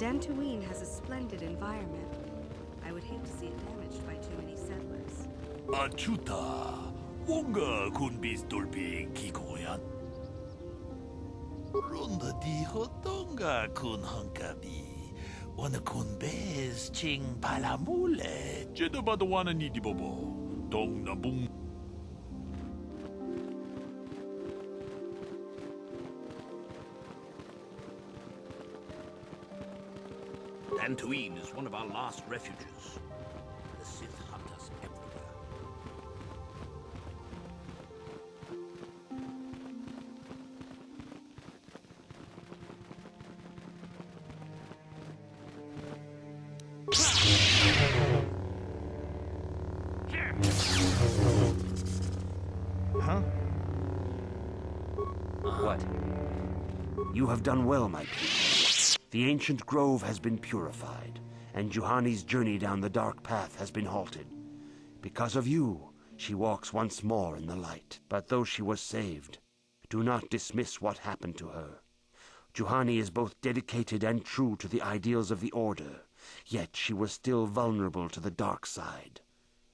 Dantooine has a splendid environment. I would hate to see it damaged by too many settlers. Achuta, 뭔가 군비스돌비 기고얀. 론다 디호똥가 군 헝가비. 오늘 군베스 칭 발라몰레. 제도바도 와는 이디보보. 동나붕. Dantooine is one of our last refuges. The Sith hunt us everywhere. Huh? What? You have done well, my people. The ancient grove has been purified, and Juhani's journey down the dark path has been halted. Because of you, she walks once more in the light. But though she was saved, do not dismiss what happened to her. Juhani is both dedicated and true to the ideals of the Order, yet she was still vulnerable to the dark side,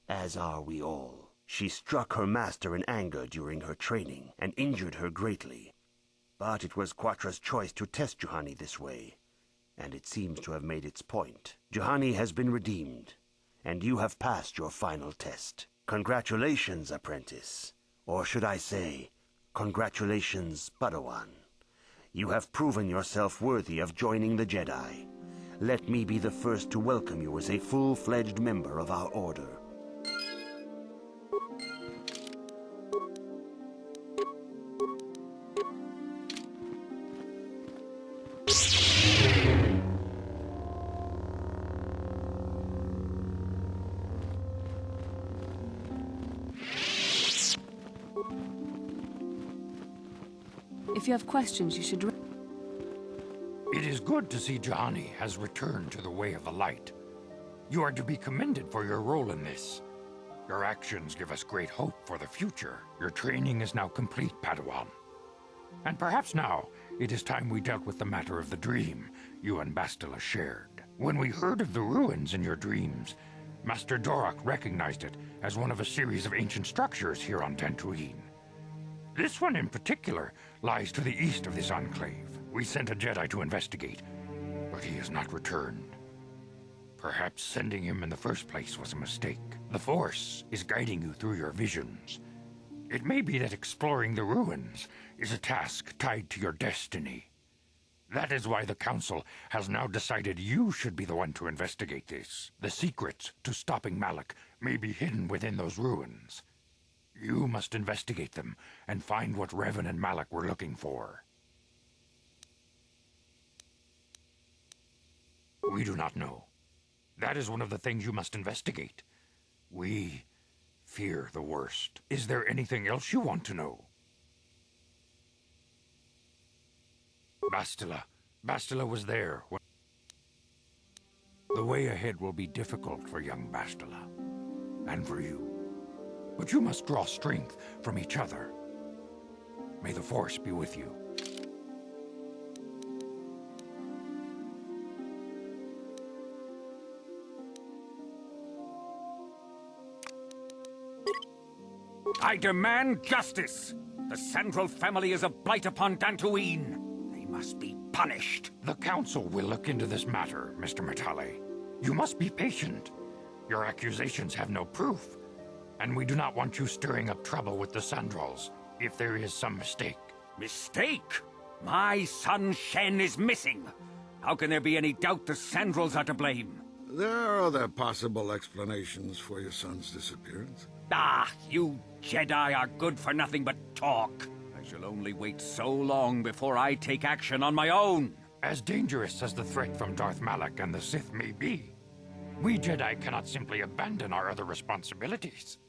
as are we all. She struck her master in anger during her training, and injured her greatly. But it was Quatra's choice to test Juhani this way, and it seems to have made its point. Juhani has been redeemed, and you have passed your final test. Congratulations, apprentice. Or should I say, congratulations, Padawan. You have proven yourself worthy of joining the Jedi. Let me be the first to welcome you as a full-fledged member of our order. If you have questions, you should... It is good to see Juhani has returned to the way of the light. You are to be commended for your role in this. Your actions give us great hope for the future. Your training is now complete, Padawan. And perhaps now, it is time we dealt with the matter of the dream you and Bastila shared. When we heard of the ruins in your dreams, Master Dorak recognized it as one of a series of ancient structures here on Dantooine. This one in particular lies to the east of this enclave. We sent a Jedi to investigate, but he has not returned. Perhaps sending him in the first place was a mistake. The Force is guiding you through your visions. It may be that exploring the ruins is a task tied to your destiny. That is why the Council has now decided you should be the one to investigate this. The secrets to stopping Malak may be hidden within those ruins. You must investigate them and find what Revan and Malak were looking for. We do not know. That is one of the things you must investigate. We fear the worst. Is there anything else you want to know? Bastila. Bastila was there. The way ahead will be difficult for young Bastila. And for you. But you must draw strength from each other. May the Force be with you. I demand justice! The Sandral family is a blight upon Dantooine. They must be punished. The Council will look into this matter, Mr. Matale. You must be patient. Your accusations have no proof. And we do not want you stirring up trouble with the Sandrals, if there is some mistake. Mistake? My son Shen is missing. How can there be any doubt the Sandrals are to blame? There are other possible explanations for your son's disappearance. Ah, you Jedi are good for nothing but talk. I shall only wait so long before I take action on my own. As dangerous as the threat from Darth Malak and the Sith may be, we Jedi cannot simply abandon our other responsibilities.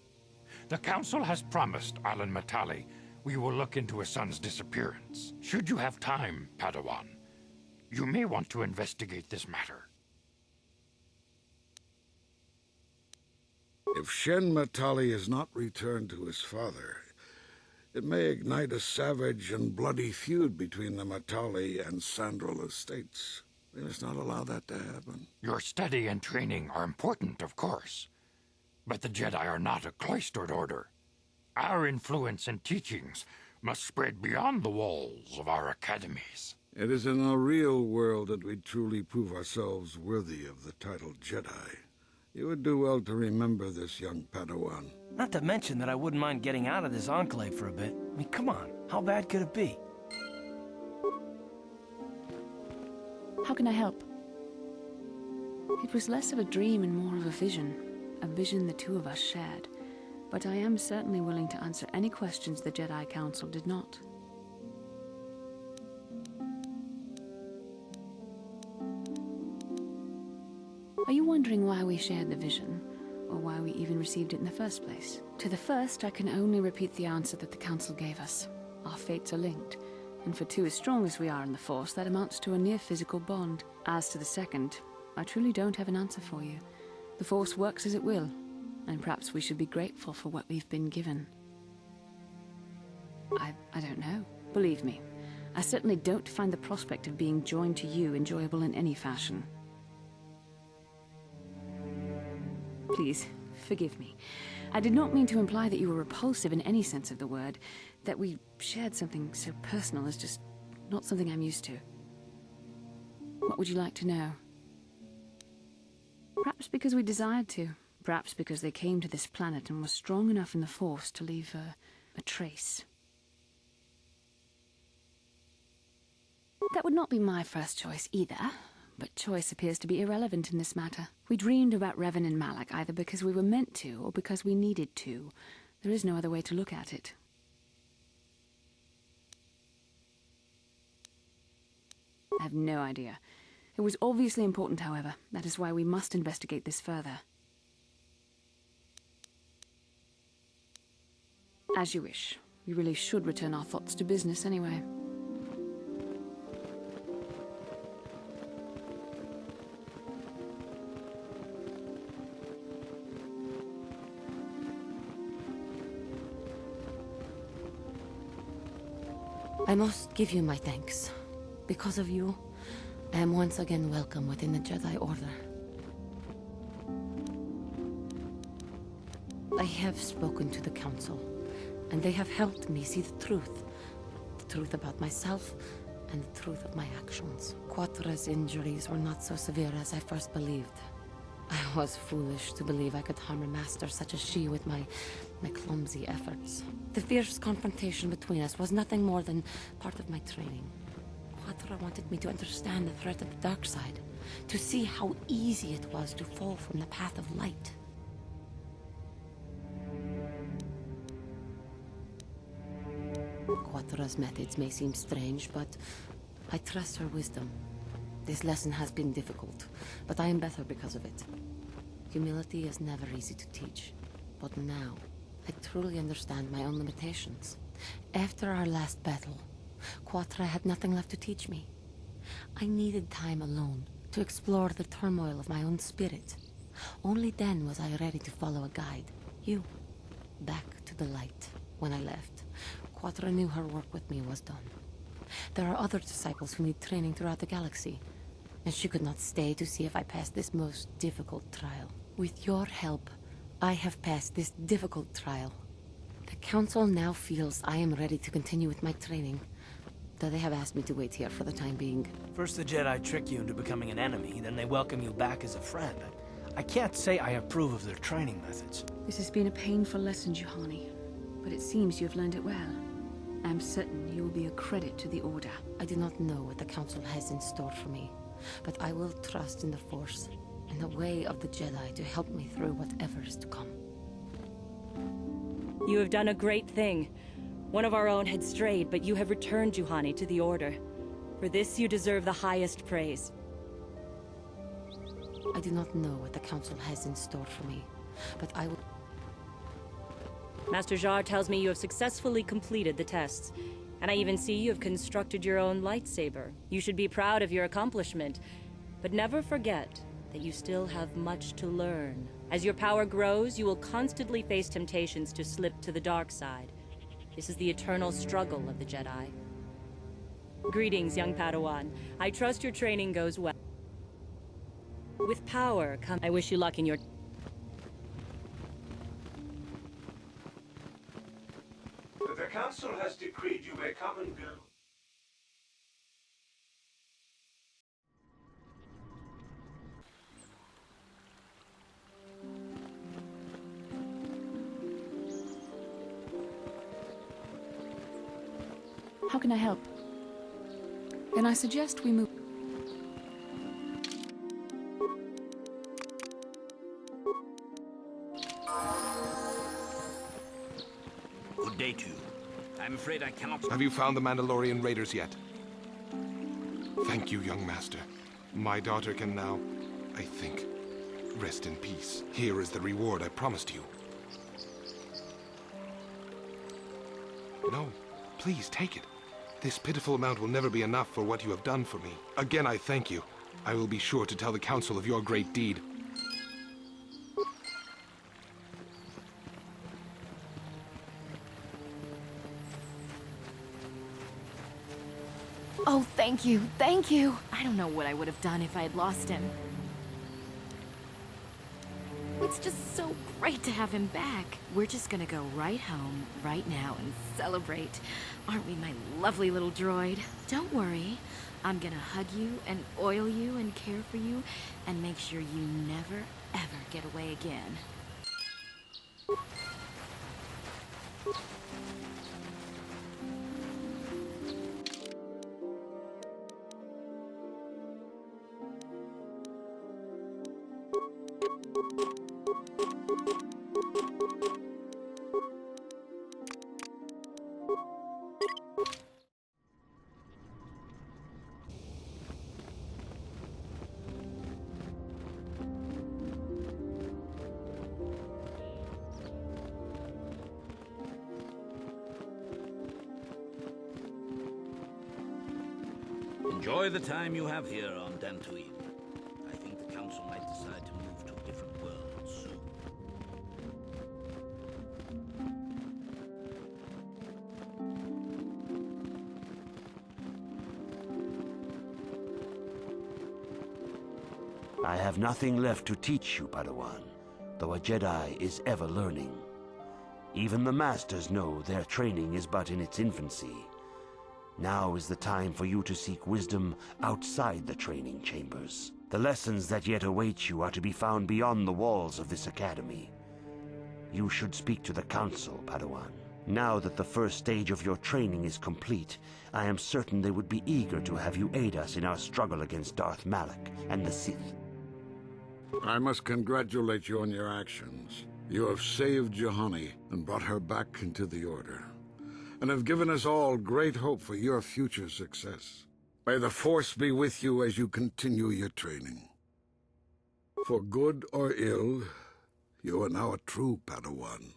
The Council has promised Sandral-Matale we will look into his son's disappearance. Should you have time, Padawan, you may want to investigate this matter. If Sandral-Matale is not returned to his father, it may ignite a savage and bloody feud between the Matale and Sandral estates. We must not allow that to happen. Your study and training are important, of course. But the Jedi are not a cloistered order. Our influence and teachings must spread beyond the walls of our academies. It is in the real world that we truly prove ourselves worthy of the title Jedi. You would do well to remember this, young Padawan. Not to mention that I wouldn't mind getting out of this enclave for a bit. I mean, come on, how bad could it be? How can I help? It was less of a dream and more of a vision the two of us shared. But I am certainly willing to answer any questions the Jedi Council did not. Are you wondering why we shared the vision, or why we even received it in the first place? To the first, I can only repeat the answer that the Council gave us. Our fates are linked, and for two as strong as we are in the Force, that amounts to a near-physical bond. As to the second, I truly don't have an answer for you. The Force works as it will, and perhaps we should be grateful for what we've been given. I don't know. Believe me, I certainly don't find the prospect of being joined to you enjoyable in any fashion. Please, forgive me. I did not mean to imply that you were repulsive in any sense of the word. That we shared something so personal is just not something I'm used to. What would you like to know? Perhaps because we desired to. Perhaps because they came to this planet and were strong enough in the Force to leave a trace. That would not be my first choice either, but choice appears to be irrelevant in this matter. We dreamed about Revan and Malak either because we were meant to or because we needed to. There is no other way to look at it. I have no idea. It was obviously important, however. That is why we must investigate this further. As you wish. We really should return our thoughts to business anyway. I must give you my thanks. Because of you, I am once again welcome within the Jedi Order. I have spoken to the Council, and they have helped me see the truth about myself and the truth of my actions. Quatra's injuries were not so severe as I first believed. I was foolish to believe I could harm a master such as she with my clumsy efforts. The fierce confrontation between us was nothing more than part of my training. Quatra wanted me to understand the threat of the dark side, to see how easy it was to fall from the path of light. Quatra's methods may seem strange, but I trust her wisdom. This lesson has been difficult, but I am better because of it. Humility is never easy to teach, but now I truly understand my own limitations. After our last battle, Quatra had nothing left to teach me. I needed time alone to explore the turmoil of my own spirit. Only then was I ready to follow a guide. You. Back to the light. When I left, Quatra knew her work with me was done. There are other disciples who need training throughout the galaxy, and she could not stay to see if I passed this most difficult trial. With your help, I have passed this difficult trial. The Council now feels I am ready to continue with my training, though they have asked me to wait here for the time being. First the Jedi trick you into becoming an enemy, then they welcome you back as a friend. I can't say I approve of their training methods. This has been a painful lesson, Juhani, but it seems you have learned it well. I am certain you will be a credit to the Order. I do not know what the Council has in store for me, but I will trust in the Force and the way of the Jedi to help me through whatever is to come. You have done a great thing. One of our own had strayed, but you have returned Juhani to the Order. For this, you deserve the highest praise. I do not know what the Council has in store for me, but I will... Master Jar tells me you have successfully completed the tests, and I even see you have constructed your own lightsaber. You should be proud of your accomplishment, but never forget that you still have much to learn. As your power grows, you will constantly face temptations to slip to the dark side. This is the eternal struggle of the Jedi. Greetings, young Padawan. I trust your training goes well. With power come. I wish you luck in your. The council has decreed you may come and go. How can I help? Then I suggest we move. Good day to you. I'm afraid I cannot... Have you found the Mandalorian raiders yet? Thank you, young master. My daughter can now, I think, rest in peace. Here is the reward I promised you. No, please take it. This pitiful amount will never be enough for what you have done for me. Again, I thank you. I will be sure to tell the council of your great deed. Oh, thank you, thank you. I don't know what I would have done if I had lost him. It's just so great to have him back. We're just gonna go right home, right now, and celebrate. Aren't we, my lovely little droid? Don't worry. I'm gonna hug you and oil you and care for you and make sure you never, ever get away again. Enjoy the time you have here on Dantooine. I think the council might decide to move to a different world soon. I have nothing left to teach you, Padawan, though a Jedi is ever learning. Even the Masters know their training is but in its infancy. Now is the time for you to seek wisdom outside the training chambers. The lessons that yet await you are to be found beyond the walls of this academy. You should speak to the Council, Padawan. Now that the first stage of your training is complete, I am certain they would be eager to have you aid us in our struggle against Darth Malak and the Sith. I must congratulate you on your actions. You have saved Juhani and brought her back into the Order, and have given us all great hope for your future success. May the Force be with you as you continue your training. For good or ill, you are now a true Padawan.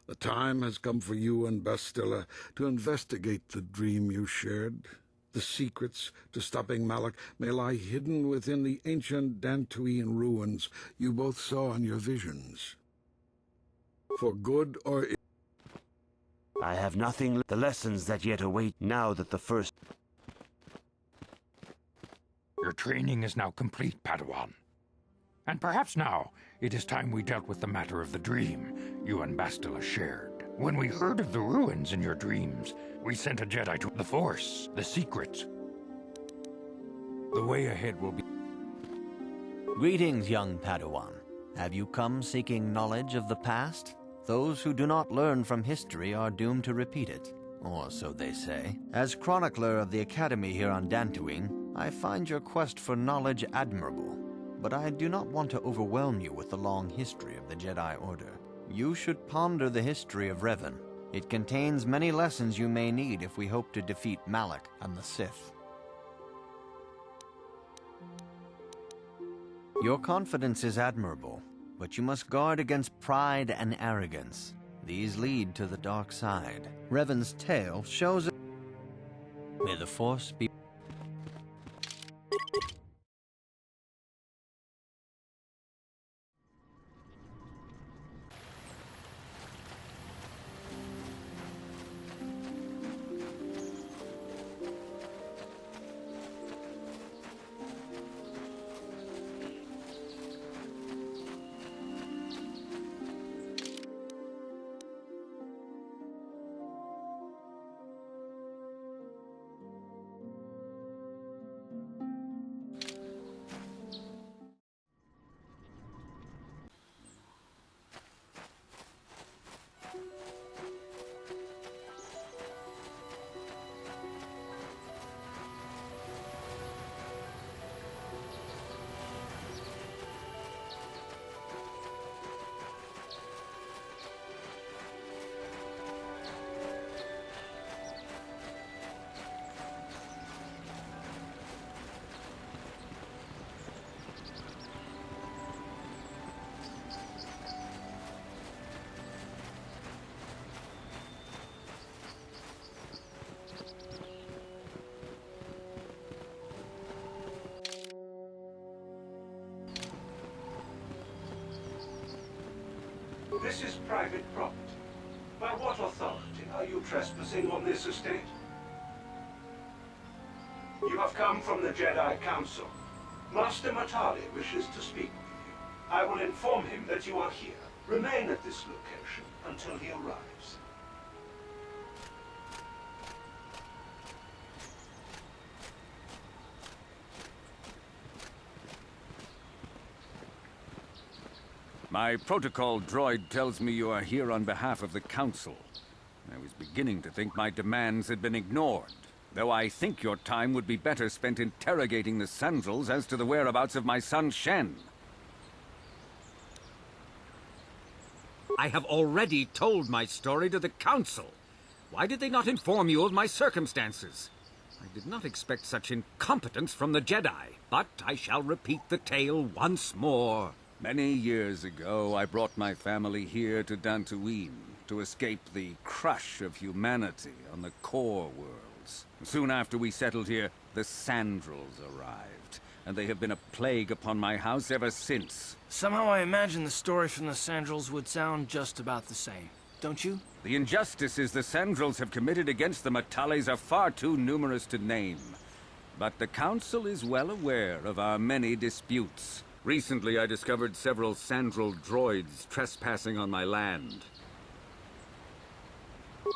The time has come for you and Bastila to investigate the dream you shared. The secrets to stopping Malak may lie hidden within the ancient Dantooine ruins you both saw in your visions. For good or ill, I have nothing. The lessons that yet await now that the first... Your training is now complete, Padawan. And perhaps now it is time we dealt with the matter of the dream you and Bastila shared. When we heard of the ruins in your dreams, we sent a Jedi to the Force, the secrets. The way ahead will be... Greetings, young Padawan. Have you come seeking knowledge of the past? Those who do not learn from history are doomed to repeat it, or so they say. As chronicler of the Academy here on Dantooine, I find your quest for knowledge admirable, but I do not want to overwhelm you with the long history of the Jedi Order. You should ponder the history of Revan. It contains many lessons you may need if we hope to defeat Malak and the Sith. Your confidence is admirable, but you must guard against pride and arrogance. These lead to the dark side. Revan's tale shows it. May the Force be... This is private property. By what authority are you trespassing on this estate? You have come from the Jedi Council. Master Matale wishes to speak with you. I will inform him that you are here. Remain at this location until he arrives. My protocol droid tells me you are here on behalf of the Council. I was beginning to think my demands had been ignored, though I think your time would be better spent interrogating the Sandrals as to the whereabouts of my son Shen. I have already told my story to the Council. Why did they not inform you of my circumstances? I did not expect such incompetence from the Jedi, but I shall repeat the tale once more. Many years ago, I brought my family here to Dantooine to escape the crush of humanity on the core worlds. Soon after we settled here, the Sandrals arrived, and they have been a plague upon my house ever since. Somehow I imagine the story from the Sandrals would sound just about the same, don't you? The injustices the Sandrals have committed against the Matales are far too numerous to name. But the Council is well aware of our many disputes. Recently, I discovered several Sandral droids trespassing on my land.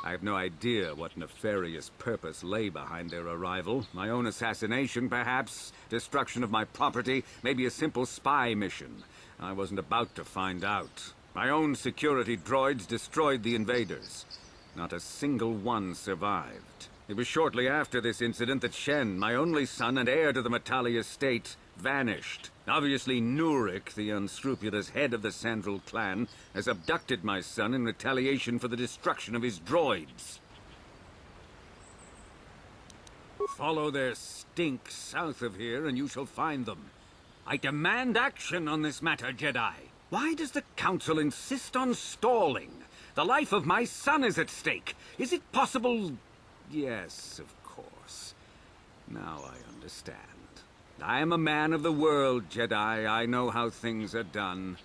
I have no idea what nefarious purpose lay behind their arrival. My own assassination, perhaps? Destruction of my property? Maybe a simple spy mission? I wasn't about to find out. My own security droids destroyed the invaders. Not a single one survived. It was shortly after this incident that Shen, my only son and heir to the Matale estate, vanished. Obviously, Nurik, the unscrupulous head of the Sandral clan, has abducted my son in retaliation for the destruction of his droids. Follow their stink south of here and you shall find them. I demand action on this matter, Jedi. Why does the Council insist on stalling? The life of my son is at stake. Is it possible? Yes, of course. Now I understand. I am a man of the world, Jedi. I know how things are done.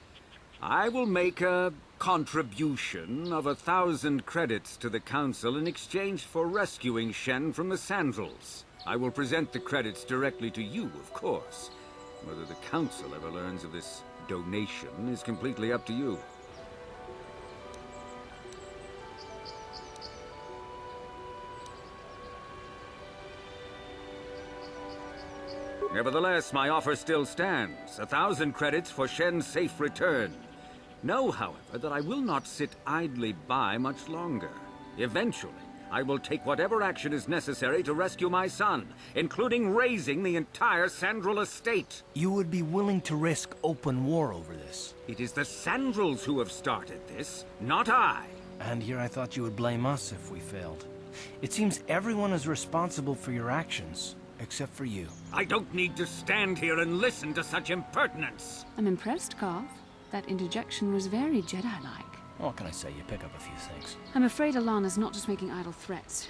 I will make a contribution of 1,000 credits to the Council in exchange for rescuing Shen from the Sandrals. I will present the credits directly to you, of course. Whether the Council ever learns of this donation is completely up to you. Nevertheless, my offer still stands. 1,000 credits for Shen's safe return. Know, however, that I will not sit idly by much longer. Eventually, I will take whatever action is necessary to rescue my son, including raising the entire Sandral estate. You would be willing to risk open war over this? It is the Sandrals who have started this, not I. And here I thought you would blame us if we failed. It seems everyone is responsible for your actions. Except for you. I don't need to stand here and listen to such impertinence. I'm impressed, Carth. That interjection was very Jedi-like. What can I say? You pick up a few things. I'm afraid Alon is not just making idle threats.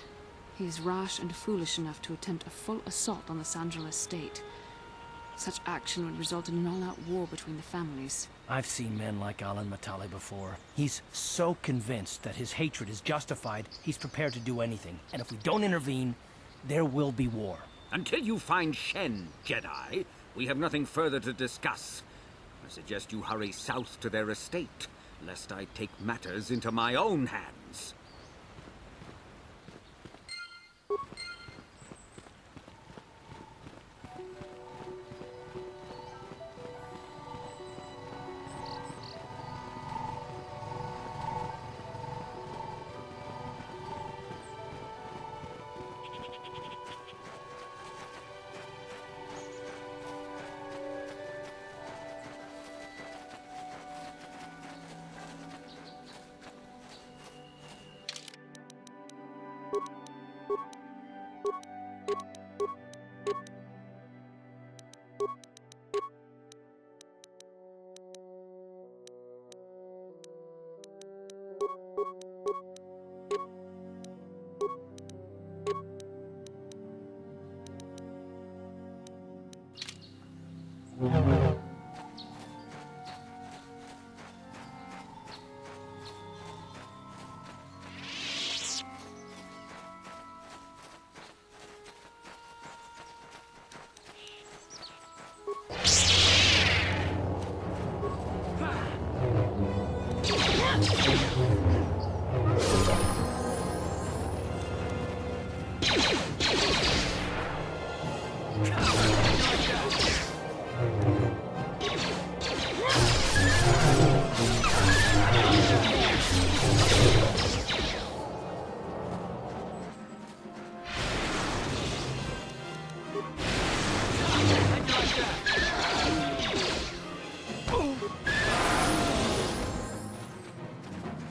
He is rash and foolish enough to attempt a full assault on the Sandral estate. Such action would result in an all-out war between the families. I've seen men like Sandral-Matale before. He's so convinced that his hatred is justified, he's prepared to do anything. And if we don't intervene, there will be war. Until you find Shen, Jedi, we have nothing further to discuss. I suggest you hurry south to their estate, lest I take matters into my own hands.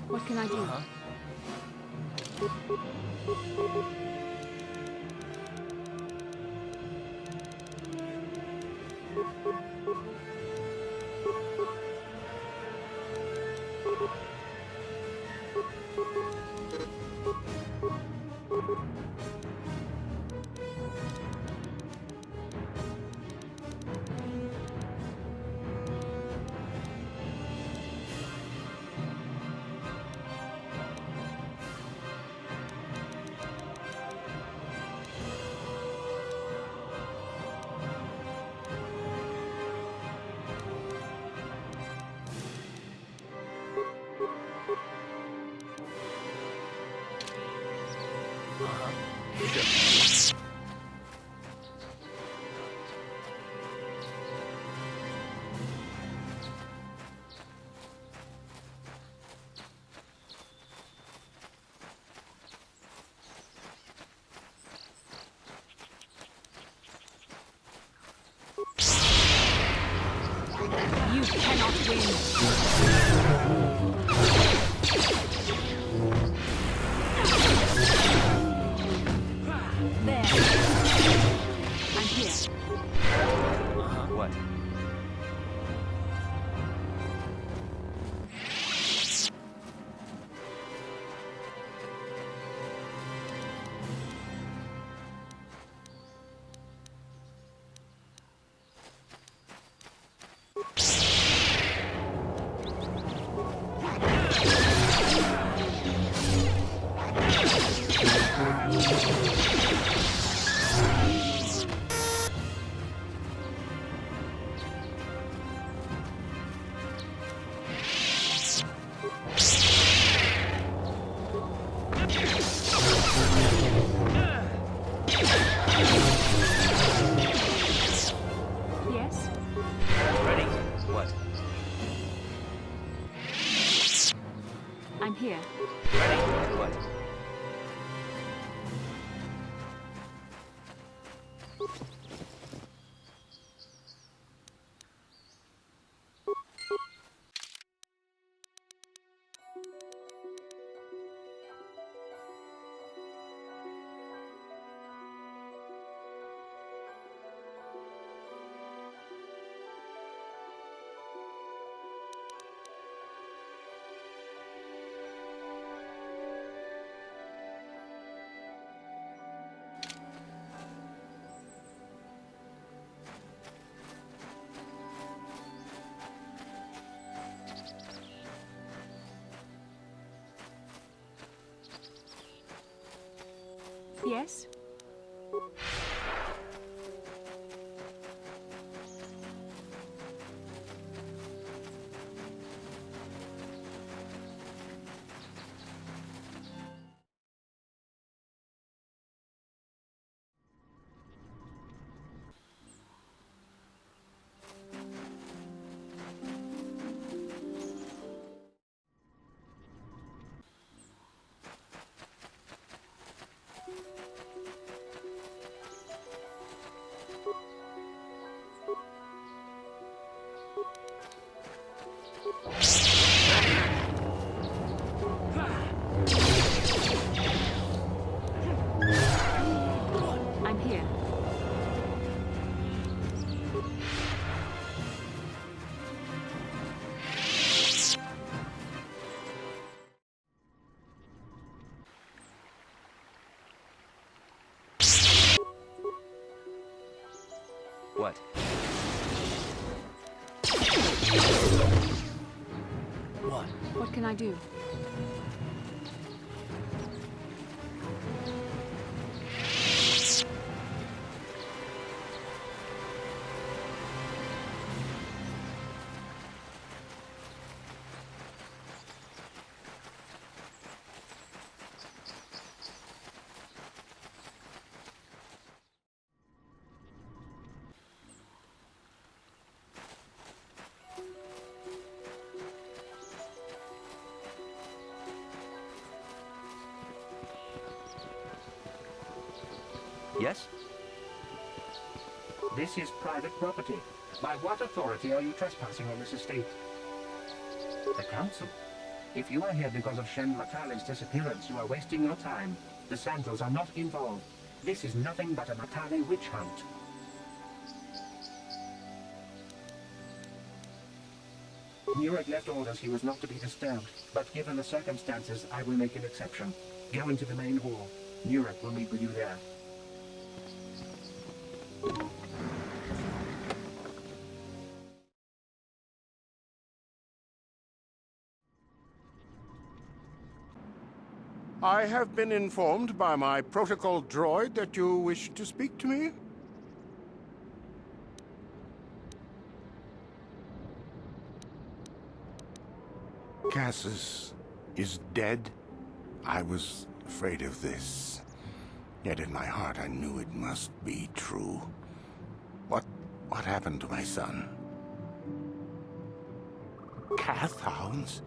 What can I do? You cannot win. There. I'm here. What? Yes? Ready? What? I'm here. Ready? What? Yes? I'm here. What? What? What can I do? Yes? This is private property. By what authority are you trespassing on this estate? The council. If you are here because of Sandral-Matale's disappearance, you are wasting your time. The Sandrals are not involved. This is nothing but a Matale witch hunt. Nurek left orders he was not to be disturbed, but given the circumstances, I will make an exception. Go into the main hall. Nurek will meet with you there. I have been informed by my protocol droid that you wish to speak to me. Cassius is dead? I was afraid of this. Yet in my heart I knew it must be true. What happened to my son? Cath hounds?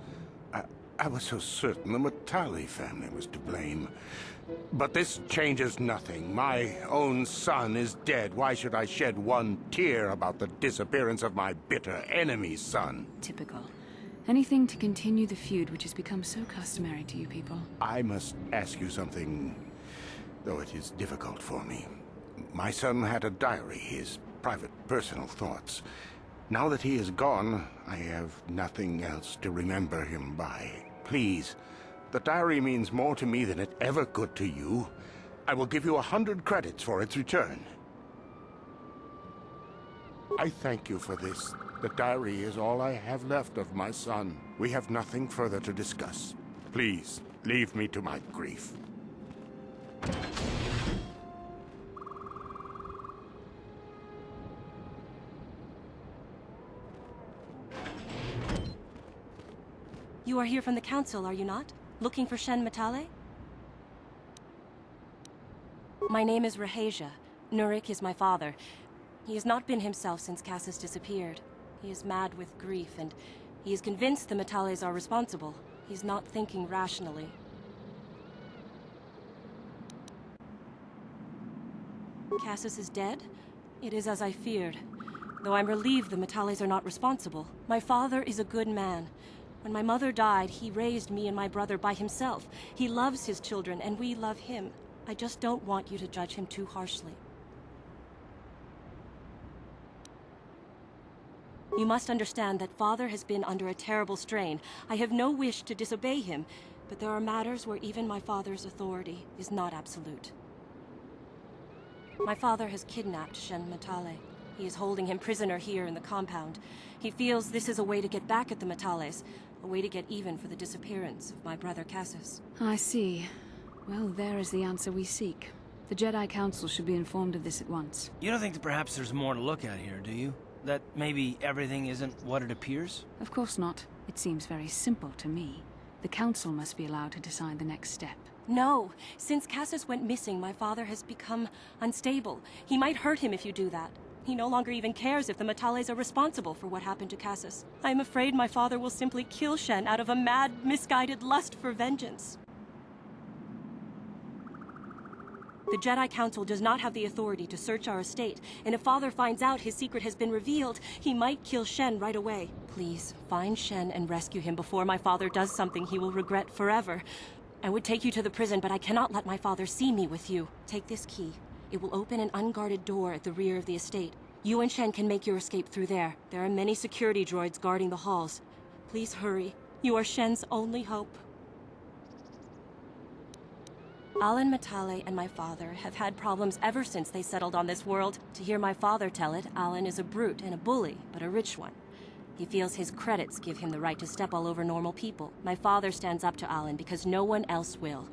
I was so certain the Matale family was to blame. But this changes nothing. My own son is dead. Why should I shed one tear about the disappearance of my bitter enemy's son? Typical. Anything to continue the feud which has become so customary to you people. I must ask you something, though it is difficult for me. My son had a diary, his private, personal thoughts. Now that he is gone, I have nothing else to remember him by. Please, the diary means more to me than it ever could to you. I will give you 100 credits for its return. I thank you for this. The diary is all I have left of my son. We have nothing further to discuss. Please, leave me to my grief. You are here from the council, are you not? Looking for Sandral-Matale? My name is Rahasia. Nurek is my father. He has not been himself since Cassius disappeared. He is mad with grief, and he is convinced the Matales are responsible. He's not thinking rationally. Cassius is dead? It is as I feared. Though I'm relieved the Matales are not responsible. My father is a good man. When my mother died, he raised me and my brother by himself. He loves his children, and we love him. I just don't want you to judge him too harshly. You must understand that Father has been under a terrible strain. I have no wish to disobey him, but there are matters where even my father's authority is not absolute. My father has kidnapped Sandral-Matale. He is holding him prisoner here in the compound. He feels this is a way to get back at the Matales, a way to get even for the disappearance of my brother Cassius. I see. Well, there is the answer we seek. The Jedi Council should be informed of this at once. You don't think that perhaps there's more to look at here, do you? That maybe everything isn't what it appears? Of course not. It seems very simple to me. The Council must be allowed to decide the next step. No. Since Cassius went missing, my father has become unstable. He might hurt him if you do that. He no longer even cares if the Matales are responsible for what happened to Cassius. I am afraid my father will simply kill Shen out of a mad, misguided lust for vengeance. The Jedi Council does not have the authority to search our estate, and if Father finds out his secret has been revealed, he might kill Shen right away. Please, find Shen and rescue him before my father does something he will regret forever. I would take you to the prison, but I cannot let my father see me with you. Take this key. It will open an unguarded door at the rear of the estate. You and Shen can make your escape through there. There are many security droids guarding the halls. Please hurry. You are Shen's only hope. Sandral-Matale and my father have had problems ever since they settled on this world. To hear my father tell it, Alan is a brute and a bully, but a rich one. He feels his credits give him the right to step all over normal people. My father stands up to Alan because no one else will.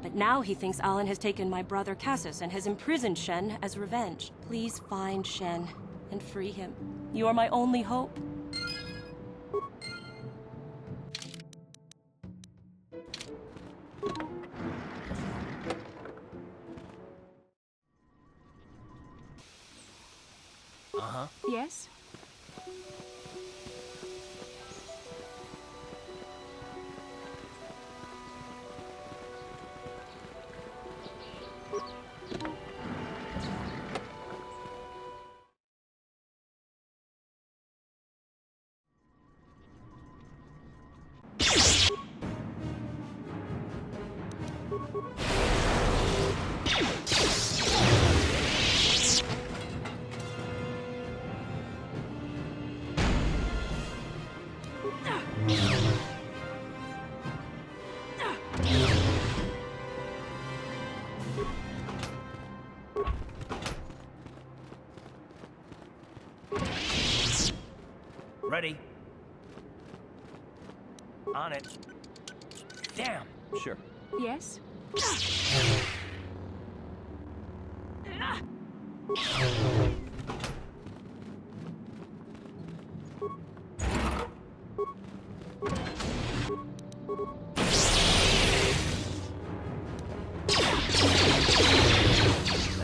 But now he thinks Alan has taken my brother Cassius and has imprisoned Shen as revenge. Please find Shen and free him. You are my only hope. Uh-huh. Yes? Ready. On it. Damn. Sure. Yes?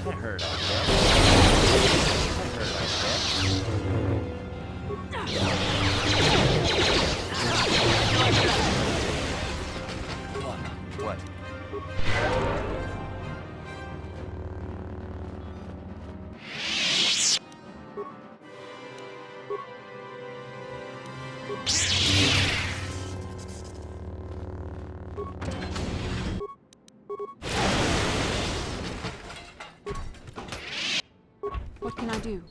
That hurt, I bet. That hurt, I bet. What? What can I do?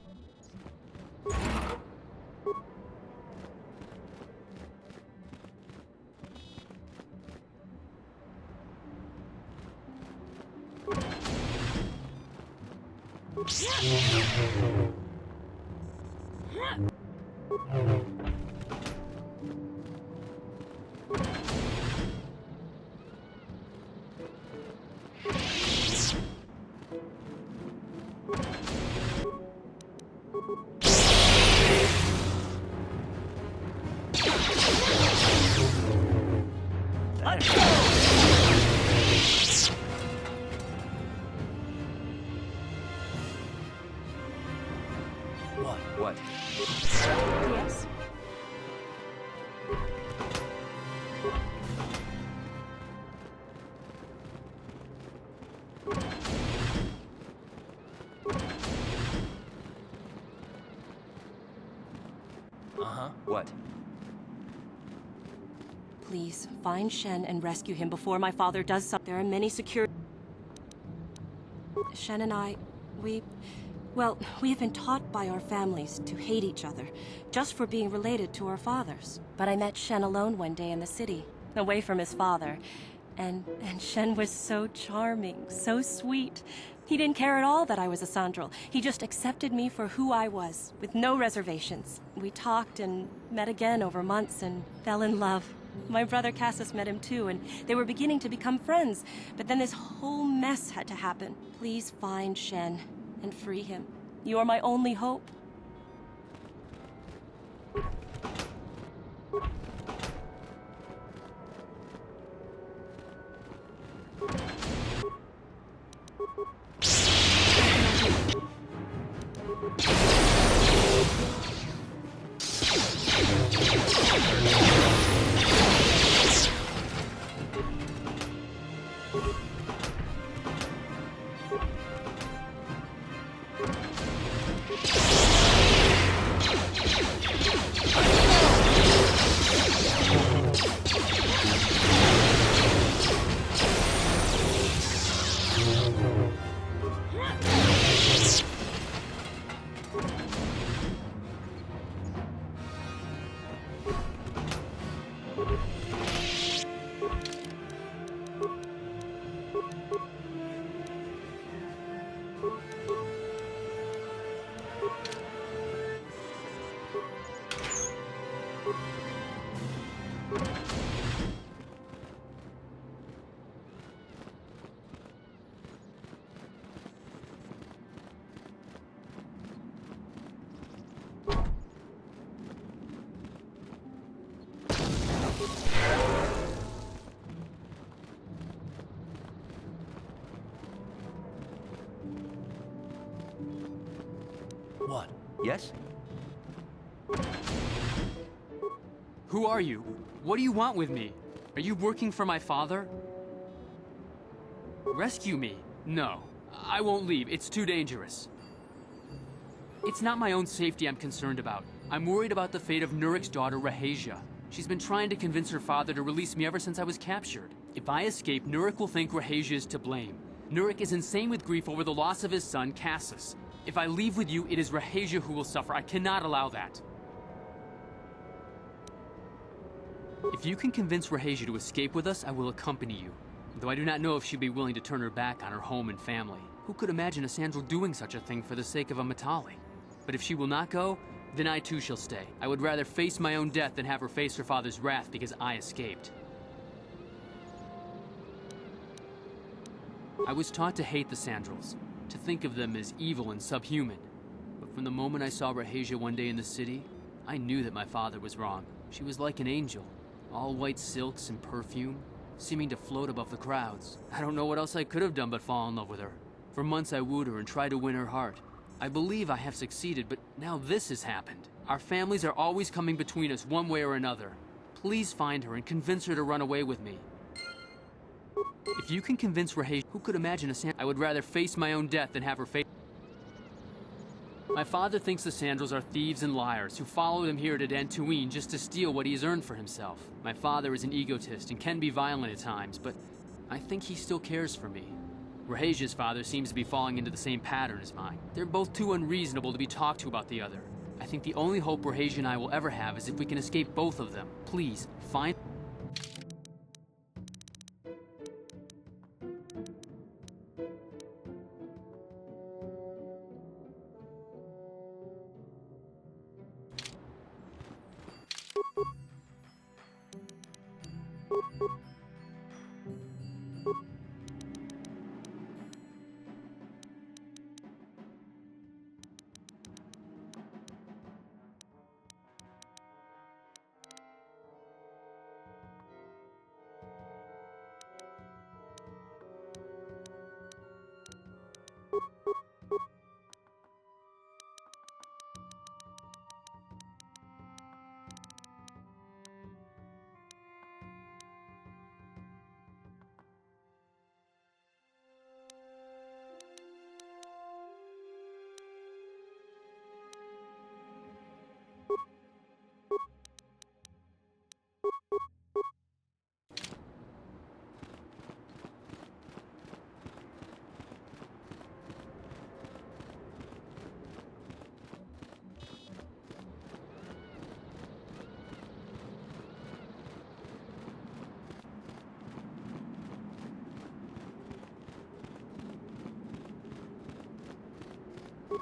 What? Yes? Uh-huh. What? Please, find Shen and rescue him before my father does something. There are many security... Shen and I, well, we have been taught by our families to hate each other, just for being related to our fathers. But I met Shen alone one day in the city, away from his father. And Shen was so charming, so sweet. He didn't care at all that I was a Sandral. He just accepted me for who I was, with no reservations. We talked and met again over months and fell in love. My brother Cassus met him too, and they were beginning to become friends. But then this whole mess had to happen. Please find Shen and free him. You are my only hope. What? Yes? Who are you? What do you want with me? Are you working for my father? Rescue me? No. I won't leave. It's too dangerous. It's not my own safety I'm concerned about. I'm worried about the fate of Nurik's daughter, Rahasia. She's been trying to convince her father to release me ever since I was captured. If I escape, Nurik will think Rahasia is to blame. Nurik is insane with grief over the loss of his son, Cassus. If I leave with you, it is Rahasia who will suffer. I cannot allow that. If you can convince Rahasia to escape with us, I will accompany you. Though I do not know if she'd be willing to turn her back on her home and family. Who could imagine a Sandral doing such a thing for the sake of a Matale? But if she will not go, Then I too shall stay. I would rather face my own death than have her face her father's wrath because I escaped. I was taught to hate the Sandrals, to think of them as evil and subhuman. But from the moment I saw Rahasia one day in the city, I knew that my father was wrong. She was like an angel, all white silks and perfume, seeming to float above the crowds. I don't know what else I could have done but fall in love with her. For months I wooed her and tried to win her heart. I believe I have succeeded, but now this has happened. Our families are always coming between us one way or another. Please find her and convince her to run away with me. If you can convince Rahasia, who could imagine I would rather face my own death than have her face. My father thinks the Sandrals are thieves and liars who followed him here to Dantooine just to steal what he has earned for himself. My father is an egotist and can be violent at times, but I think he still cares for me. Rahasia's father seems to be falling into the same pattern as mine. They're both too unreasonable to be talked to about the other. I think the only hope Rahasia and I will ever have is if we can escape both of them. Please, find...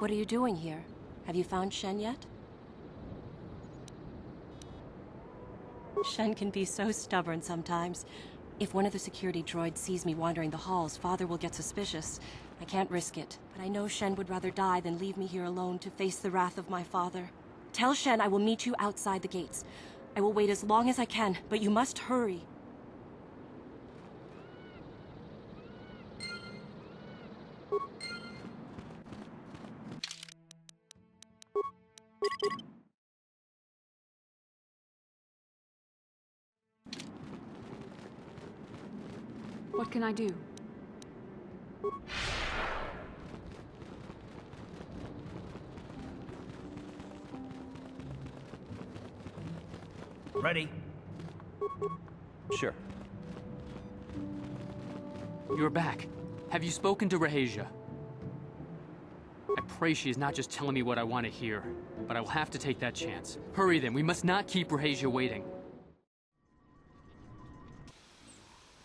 What are you doing here? Have you found Shen yet? Shen can be so stubborn sometimes. If one of the security droids sees me wandering the halls, Father will get suspicious. I can't risk it, but I know Shen would rather die than leave me here alone to face the wrath of my father. Tell Shen I will meet you outside the gates. I will wait as long as I can, but you must hurry. What can I do? Ready? Sure. You're back. Have you spoken to Rahasia? I pray she is not just telling me what I want to hear, but I will have to take that chance. Hurry then, we must not keep Rahasia waiting.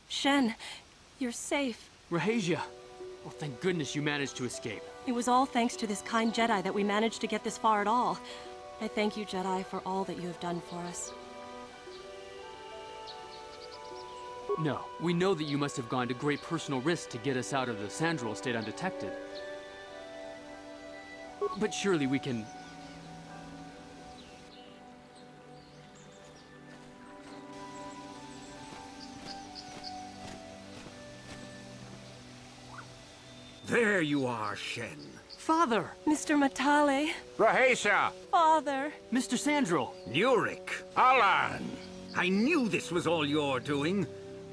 Shen, you're safe. Rahasia! Well, thank goodness you managed to escape. It was all thanks to this kind Jedi that we managed to get this far at all. I thank you, Jedi, for all that you have done for us. No, we know that you must have gone to great personal risk to get us out of the Sandral estate undetected. But surely we can... There you are, Shen. Father! Mr. Matale. Rahasia! Father! Mr. Sandral! Nurik! Alan! I knew this was all your doing.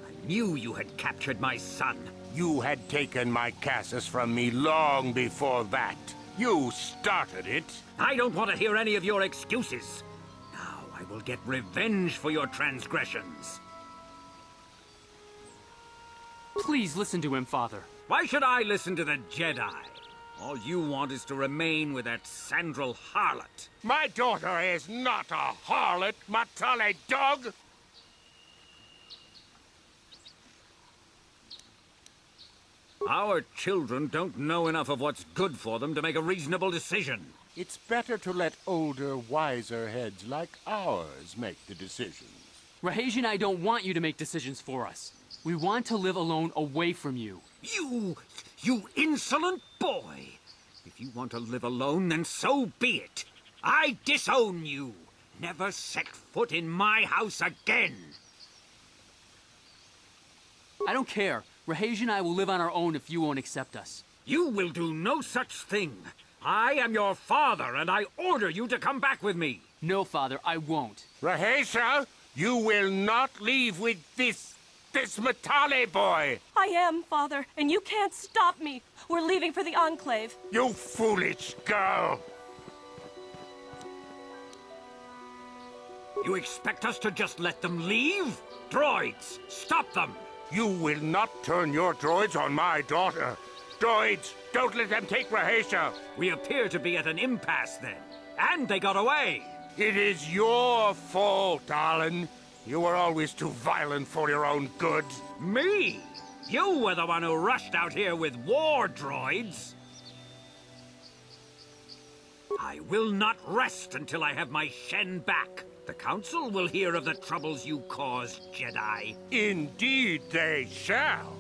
I knew you had captured my son. You had taken my Cassus from me long before that. You started it. I don't want to hear any of your excuses. Now I will get revenge for your transgressions. Please listen to him, Father. Why should I listen to the Jedi? All you want is to remain with that Sandral harlot. My daughter is not a harlot, Matale dog! Our children don't know enough of what's good for them to make a reasonable decision. It's better to let older, wiser heads like ours make the decisions. Rahesia and I don't want you to make decisions for us. We want to live alone away from you. You insolent boy! If you want to live alone, then so be it. I disown you. Never set foot in my house again. I don't care. Rahesia and I will live on our own if you won't accept us. You will do no such thing. I am your father, and I order you to come back with me. No, Father, I won't. Rahesia, you will not leave with this Matale boy! I am, Father, and you can't stop me. We're leaving for the Enclave. You foolish girl! You expect us to just let them leave? Droids, stop them! You will not turn your droids on my daughter. Droids, don't let them take Rahesia. We appear to be at an impasse then. And they got away. It is your fault, Alan. You were always too violent for your own good. Me? You were the one who rushed out here with war droids. I will not rest until I have my Shen back. The Council will hear of the troubles you caused, Jedi. Indeed they shall.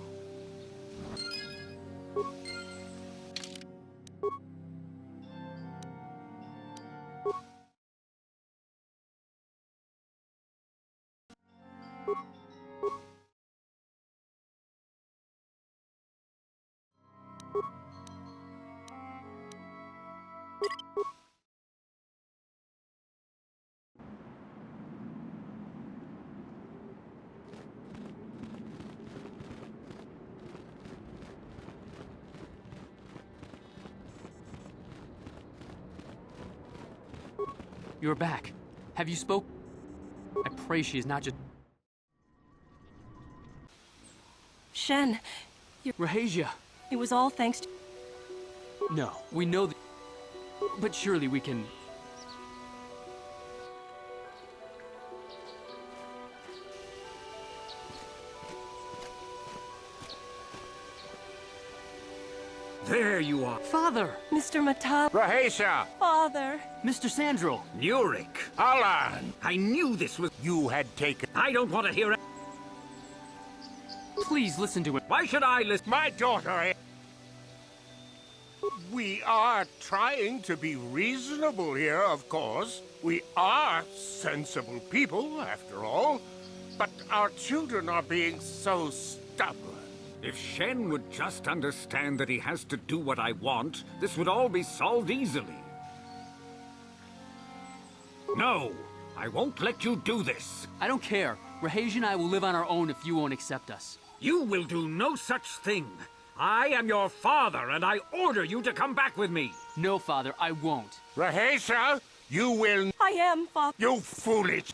You're back. Have you spoke? I pray she is not just... Shen, Rahesia! it was all thanks to... No, we know that... But surely we can... There you are. Father! Mr. Matale. Rahesia! Father! Mr. Sandral! Nurik! Alan! I knew this was... You had taken... I don't want to hear it. Please listen to him. Why should I listen? My daughter... We are trying to be reasonable here, of course. We are sensible people, after all. But our children are being so stubborn. If Shen would just understand that he has to do what I want, this would all be solved easily. No, I won't let you do this. I don't care. Rahesia and I will live on our own if you won't accept us. You will do no such thing. I am your father, and I order you to come back with me. No, Father, I won't. Rahesia, you will... I am, Father. You foolish...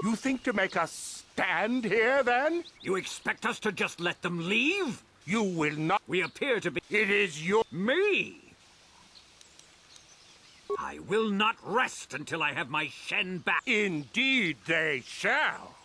You think to make us stand here, then? You expect us to just let them leave? You will not... We appear to be... It is your... Me! I will not rest until I have my Shen back. Indeed they shall.